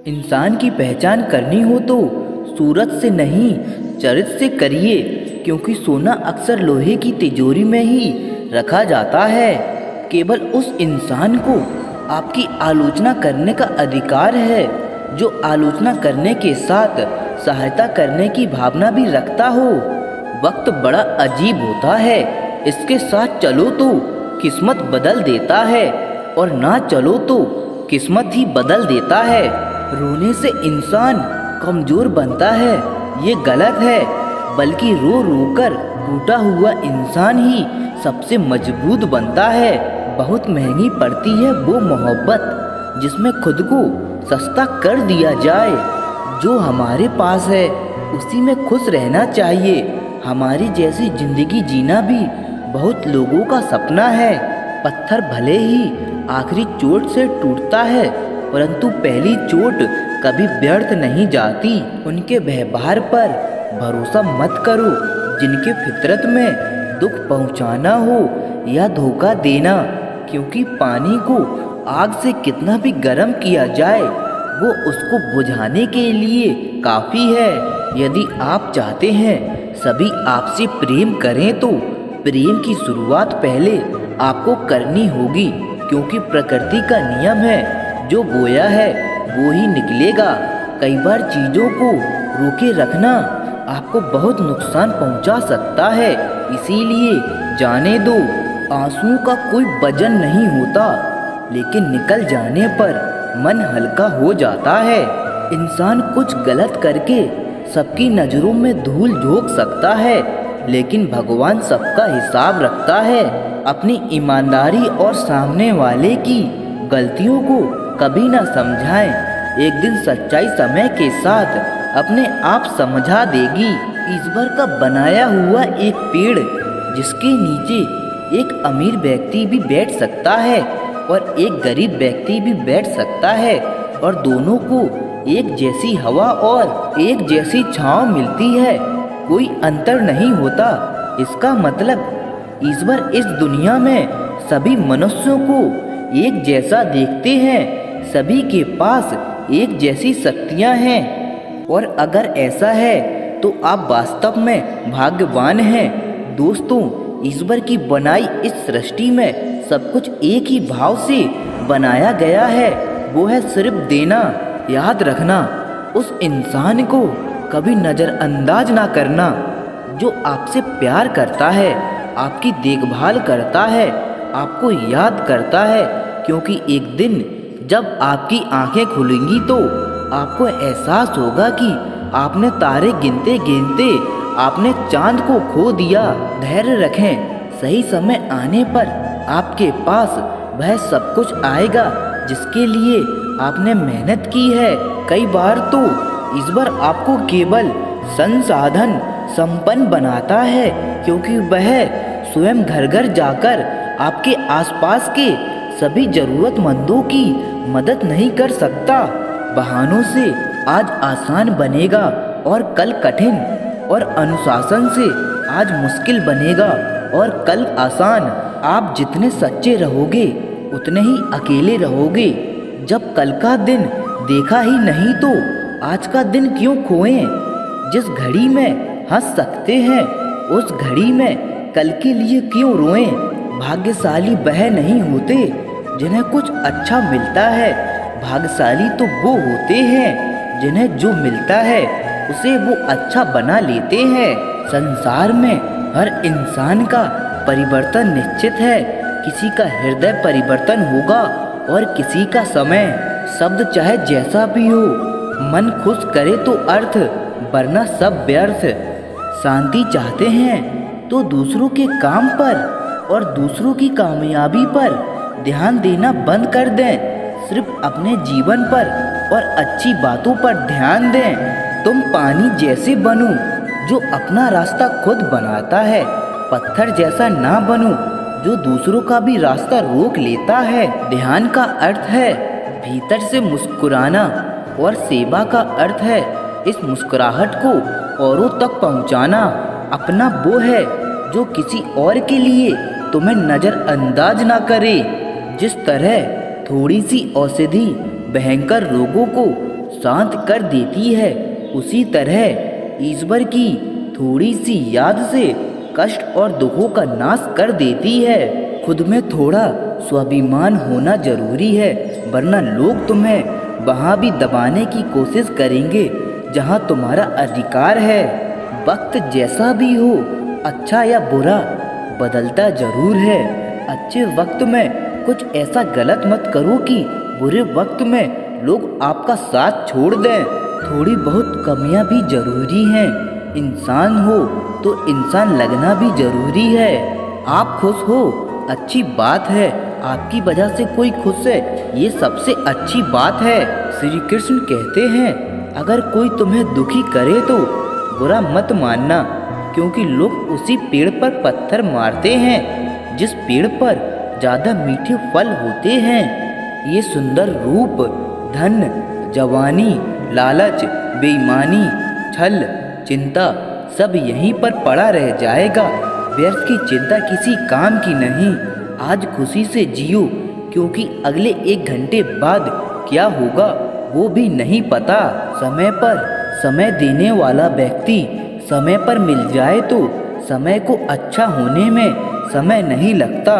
इंसान की पहचान करनी हो तो सूरत से नहीं, चरित्र से करिए, क्योंकि सोना अक्सर लोहे की तिजोरी में ही रखा जाता है। केवल उस इंसान को आपकी आलोचना करने का अधिकार है जो आलोचना करने के साथ सहायता करने की भावना भी रखता हो। वक्त बड़ा अजीब होता है, इसके साथ चलो तो किस्मत बदल देता है और ना चलो तो किस्मत ही बदल देता है। रोने से इंसान कमज़ोर बनता है, ये गलत है, बल्कि रो रो कर टूटा हुआ इंसान ही सबसे मजबूत बनता है। बहुत महंगी पड़ती है वो मोहब्बत जिसमें खुद को सस्ता कर दिया जाए। जो हमारे पास है उसी में खुश रहना चाहिए। हमारी जैसी ज़िंदगी जीना भी बहुत लोगों का सपना है। पत्थर भले ही आखिरी चोट से टूटता है, परंतु पहली चोट कभी व्यर्थ नहीं जाती। उनके व्यवहार पर भरोसा मत करो जिनके फितरत में दुख पहुंचाना हो या धोखा देना, क्योंकि पानी को आग से कितना भी गर्म किया जाए वो उसको बुझाने के लिए काफ़ी है। यदि आप चाहते हैं सभी आपसे प्रेम करें तो प्रेम की शुरुआत पहले आपको करनी होगी, क्योंकि प्रकृति का नियम है, जो बोया है वो ही निकलेगा। कई बार चीज़ों को रोके रखना आपको बहुत नुकसान पहुंचा सकता है, इसीलिए जाने दो। आंसुओं का कोई वजन नहीं होता, लेकिन निकल जाने पर मन हल्का हो जाता है। इंसान कुछ गलत करके सबकी नज़रों में धूल झोंक सकता है, लेकिन भगवान सबका हिसाब रखता है। अपनी ईमानदारी और सामने वाले की गलतियों को कभी ना समझाएं। एक दिन सच्चाई समय के साथ अपने आप समझा देगी। ईश्वर का बनाया हुआ एक पेड़ जिसके नीचे एक अमीर व्यक्ति भी बैठ सकता है और एक गरीब व्यक्ति भी बैठ सकता है, और दोनों को एक जैसी हवा और एक जैसी छांव मिलती है, कोई अंतर नहीं होता। इसका मतलब ईश्वर इस दुनिया में सभी मनुष्यों को एक जैसा देखते हैं, सभी के पास एक जैसी शक्तियां हैं, और अगर ऐसा है तो आप वास्तव में भाग्यवान हैं। दोस्तों, ईश्वर की बनाई इस सृष्टि में सब कुछ एक ही भाव से बनाया गया है, वो है सिर्फ देना। याद रखना, उस इंसान को कभी नज़रअंदाज ना करना जो आपसे प्यार करता है, आपकी देखभाल करता है, आपको याद करता है, क्योंकि एक दिन जब आपकी आंखें खुलेंगी तो आपको एहसास होगा कि आपने तारे गिनते गिनते आपने चांद को खो दिया। धैर्य रखें, सही समय आने पर आपके पास वह सब कुछ आएगा जिसके लिए आपने मेहनत की है। कई बार तो ईश्वर आपको केवल संसाधन संपन्न बनाता है, क्योंकि वह स्वयं घर घर जाकर आपके आसपास के सभी ज़रूरतमंदों की मदद नहीं कर सकता। बहानों से आज आसान बनेगा और कल कठिन, और अनुशासन से आज मुश्किल बनेगा और कल आसान। आप जितने सच्चे रहोगे उतने ही अकेले रहोगे। जब कल का दिन देखा ही नहीं तो आज का दिन क्यों खोएं। जिस घड़ी में हंस सकते हैं उस घड़ी में कल के लिए क्यों रोएं। भाग्यशाली वह नहीं होते जिन्हें कुछ अच्छा मिलता है, भाग्यशाली तो वो होते हैं जिन्हें जो मिलता है उसे वो अच्छा बना लेते हैं। संसार में हर इंसान का परिवर्तन निश्चित है, किसी का हृदय परिवर्तन होगा और किसी का समय। शब्द चाहे जैसा भी हो, मन खुश करे तो अर्थ, वरना सब व्यर्थ। शांति चाहते हैं तो दूसरों के काम पर और दूसरों की कामयाबी पर ध्यान देना बंद कर दें, सिर्फ अपने जीवन पर और अच्छी बातों पर ध्यान दें। तुम पानी जैसे बनो जो अपना रास्ता खुद बनाता है, पत्थर जैसा ना बनो जो दूसरों का भी रास्ता रोक लेता है। ध्यान का अर्थ है भीतर से मुस्कुराना, और सेवा का अर्थ है इस मुस्कुराहट को औरों तक पहुंचाना। अपना वो है जो किसी और के लिए तुम्हें नज़रअंदाज ना करे। जिस तरह थोड़ी सी औषधि भयंकर रोगों को शांत कर देती है, उसी तरह ईश्वर की थोड़ी सी याद से कष्ट और दुखों का नाश कर देती है। खुद में थोड़ा स्वाभिमान होना जरूरी है, वरना लोग तुम्हें वहाँ भी दबाने की कोशिश करेंगे जहाँ तुम्हारा अधिकार है। वक्त जैसा भी हो, अच्छा या बुरा, बदलता जरूर है। अच्छे वक्त में कुछ ऐसा गलत मत करो कि बुरे वक्त में लोग आपका साथ छोड़ दें। थोड़ी बहुत कमियां भी जरूरी हैं। इंसान हो तो इंसान लगना भी जरूरी है। आप खुश हो, अच्छी बात है। आपकी वजह से कोई खुश है, ये सबसे अच्छी बात है। श्री कृष्ण कहते हैं, अगर कोई तुम्हें दुखी करे तो बुरा मत मानना, क्योंकि लोग उसी पेड़ पर पत्थर मारते हैं जिस पेड़ पर ज़्यादा मीठे फल होते हैं। ये सुंदर रूप, धन, जवानी, लालच, बेईमानी, छल, चिंता सब यहीं पर पड़ा रह जाएगा। व्यर्थ की चिंता किसी काम की नहीं। आज खुशी से जियो, क्योंकि अगले 1 घंटे बाद क्या होगा वो भी नहीं पता। समय पर समय देने वाला व्यक्ति समय पर मिल जाए तो समय को अच्छा होने में समय नहीं लगता।